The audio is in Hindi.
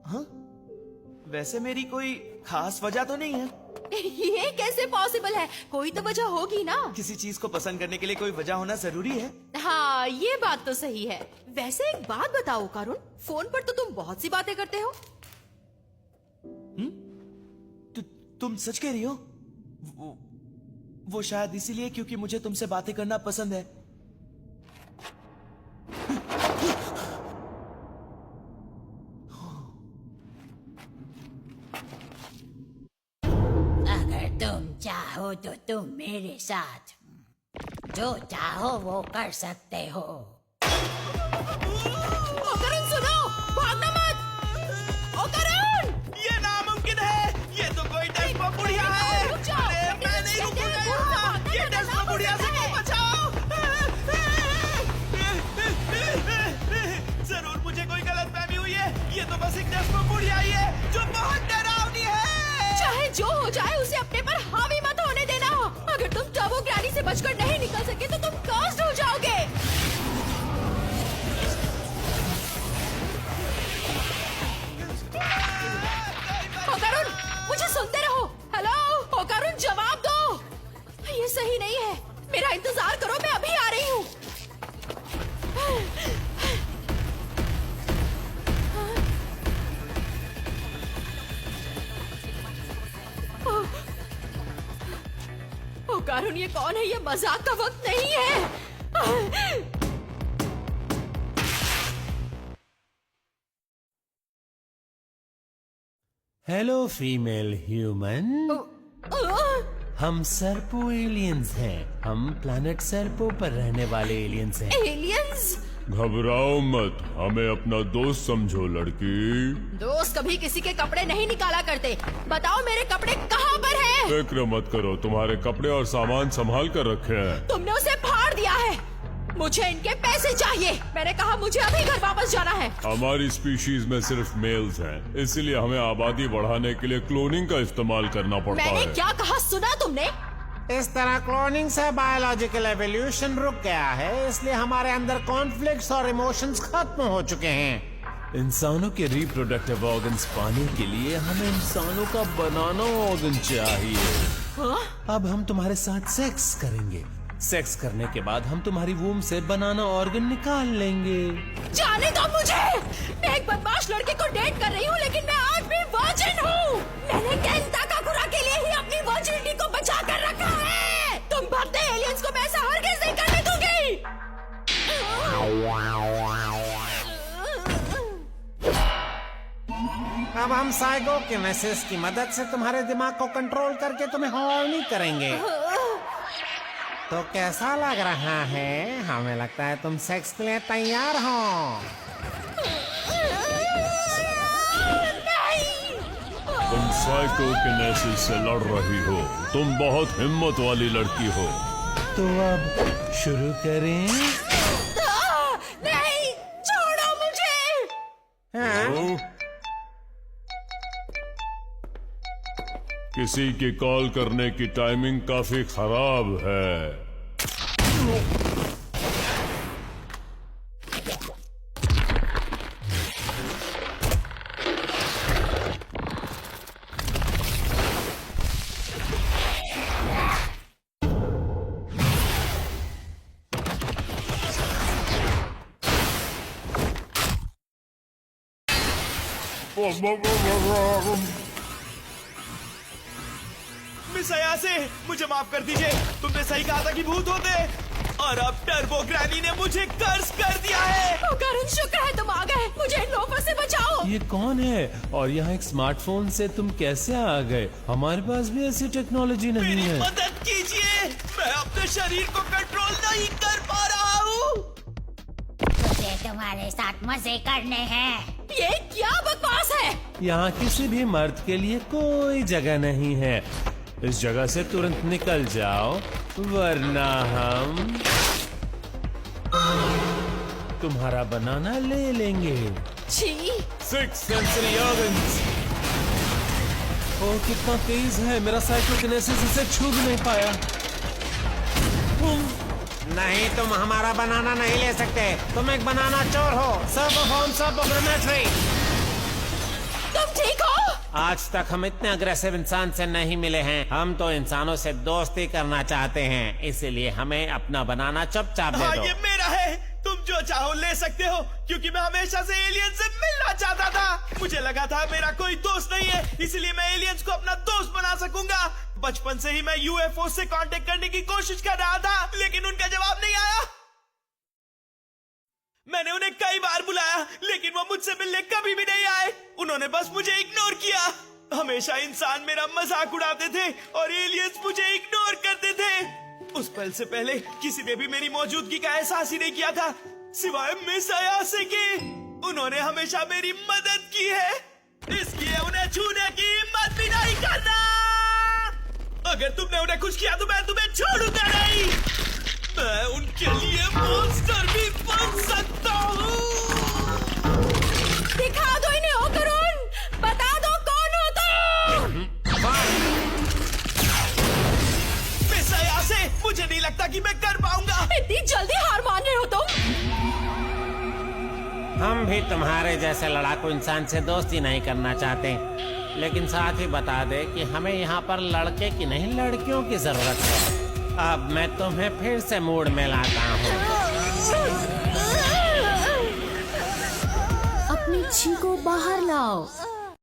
हाँ? वैसे मेरी कोई खास वजह तो नहीं है। ये कैसे पॉसिबल है? कोई तो वजह होगी ना। किसी चीज को पसंद करने के लिए कोई वजह होना जरूरी है। हाँ, ये बात तो सही है। वैसे एक बात बताओ करुण, फोन पर तो तुम बहुत सी बातें करते हो। तुम सच कह रही हो? वो शायद इसीलिए क्योंकि मुझे तुमसे बातें करना पसंद है। अगर तुम चाहो तो तुम मेरे साथ जो चाहो वो कर सकते हो। ओ करुण सुनो, भागना मत। ओ करुण! ये नामुमकिन है। ये तो कोई डेस्पो बुढ़िया है। रुक जाओ। अरे मैं नहीं रुकूंगा यहाँ। ये डेस्पो बुढ़िया से क्यों बचाओ? जरूर मुझे कोई गलतफहमी हुई है। ये तो बस एक डेस्पो बुढ़िया ही है जो बहुत डरावनी है। चाहे जो हो जाए उसे अपने पर हावी मत होने देना। अगर तुम टर्बो ग्रैनी से बचकर नहीं निकल सके तो तुम कर्स्ड हो जाओगे। ओ करुण, मुझे सुनते रहो। हेलो ओ करुण, जवाब दो। ये सही नहीं है। मेरा इंतजार करो, मैं अभी आ रही हूँ। ओ करुण, ये कौन है? ये मजाक का वक्त नहीं है। हेलो फीमेल ह्यूमन, हम सर्पो एलियंस हैं। हम प्लैनेट सर्पो पर रहने वाले एलियंस हैं। एलियंस? घबराओ मत, हमें अपना दोस्त समझो लड़की। दोस्त कभी किसी के कपड़े नहीं निकाला करते। बताओ मेरे कपड़े कहाँ पर हैं? फिक्र मत करो, तुम्हारे कपड़े और सामान संभाल कर रखे हैं। तुमने उसे फाड़ दिया है। मुझे इनके पैसे चाहिए। मैंने कहा मुझे अभी घर वापस जाना है। हमारी स्पीशीज में सिर्फ मेल्स हैं, इसलिए हमें आबादी बढ़ाने के लिए क्लोनिंग का इस्तेमाल करना पड़ता मैंने है। क्या कहा सुना तुमने? इस तरह क्लोनिंग से बायोलॉजिकल एवोल्यूशन रुक गया है, इसलिए हमारे अंदर कॉन्फ्लिक्ट्स और इमोशंस खत्म हो चुके हैं। इंसानों के रिप्रोडक्टिव ऑर्गन्स पाने के लिए हमें इंसानों का बनाना ऑर्गन चाहिए। हाँ? अब हम तुम्हारे साथ सेक्स करेंगे। सेक्स करने के बाद हम तुम्हारी वूम से बनाना ऑर्गन निकाल लेंगे। जाने दो मुझे। मैं एक बदमाश लड़के को डेट कर रही हूँ, लेकिन मैं आज भी वर्जिन हूँ। मैंने केंता काकुरा के लिए ही अपनी वर्जिनिटी को बचा कर रखा है। तुम भद्दे एलियंस को मैं ऐसा हरगिज़ नहीं करने दूंगी। अब हम साइकोकिनेसिस की मदद से तुम्हारे दिमाग को कंट्रोल करके तुम्हें हॉर्नी करेंगे। तो कैसा लग रहा है? हमें लगता है तुम सेक्स के लिए तैयार हो। तुम साइकोकिनेसिस से लड़ रही हो। तुम बहुत हिम्मत वाली लड़की हो। तो अब शुरू करें? नहीं, छोड़ो मुझे। हाँ? किसी की कॉल करने की टाइमिंग काफी खराब है। मिस अयासे, मुझे माफ कर दीजिए। तुमने सही कहा था कि भूत होते हैं, और अब टर्बो ग्रैनी ने मुझे कर्ज कर दिया है। ओ करुण, शुक्र है तुम आ गए। मुझे इन लोगों से बचाओ। ये कौन है और यहाँ एक स्मार्टफोन से तुम कैसे आ गए? हमारे पास भी ऐसी टेक्नोलॉजी नहीं मेरी है। मदद कीजिए, मैं अपने शरीर को कंट्रोल नहीं कर पा रहा हूँ। मुझे तुम्हारे साथ मजे करने हैं। ये क्या बकवास है? यहाँ किसी भी मर्द के लिए कोई जगह नहीं है। इस जगह से तुरंत निकल जाओ, वरना हम तुम्हारा बनाना ले लेंगे। छी। 6 सेंसरी ऑर्गन्स। ओ कितना तेज है, मेरा साइकोकिनेसिस इसे छू भी नहीं पाया। नहीं, तुम हमारा बनाना नहीं ले सकते। तुम एक बनाना चोर हो। सर्वोफॉर्म सर्वोग्रामेट्री। आज तक हम इतने अग्रेसिव इंसान से नहीं मिले हैं। हम तो इंसानों से दोस्ती करना चाहते हैं, इसीलिए हमें अपना बनाना चुपचाप दे हाँ, दो। ये मेरा है। तुम जो चाहो ले सकते हो, क्योंकि मैं हमेशा से एलियन से मिलना चाहता था। मुझे लगा था मेरा कोई दोस्त नहीं है, इसलिए मैं एलियंस को अपना दोस्त बना सकूंगा। बचपन से ही मैं यूएफओ से कांटेक्ट करने की कोशिश कर रहा था, लेकिन उनका जवाब नहीं आया। मैंने उन्हें कई बार बुलाया, लेकिन वो मुझसे मिलने कभी भी नहीं आए। उन्होंने बस मुझे इग्नोर किया। हमेशा इंसान मेरा मजाक उड़ाते थे और एलियंस मुझे इग्नोर करते थे। उस पल से पहले किसी ने भी मेरी मौजूदगी का एहसास ही नहीं किया था, सिवाय मिस अयासे के। उन्होंने हमेशा मेरी मदद की है, इसलिए उन्हें छूने की हिम्मत भी नहीं करना। अगर तुमने उन्हें कुछ किया तो मैं तुम्हें छोड़ूंगा नहीं। मैं उनके लिए मॉन्स्टर भी बन सकता हूँ। दिखा दो इन्हें ओकरून, बता दो कौन हो तुम। मिस अयासे, मुझे नहीं लगता कि मैं कर पाऊंगा। इतनी जल्दी हार मान रहे हो तुम? हम भी तुम्हारे जैसे लड़ाकू इंसान से दोस्ती नहीं करना चाहते, लेकिन साथ ही बता दे कि हमें यहाँ पर लड़के की नहीं लड़कियों की जरूरत है। अब मैं तुम्हें फिर से मूड में लाता हूँ। अपनी छी को बाहर लाओ।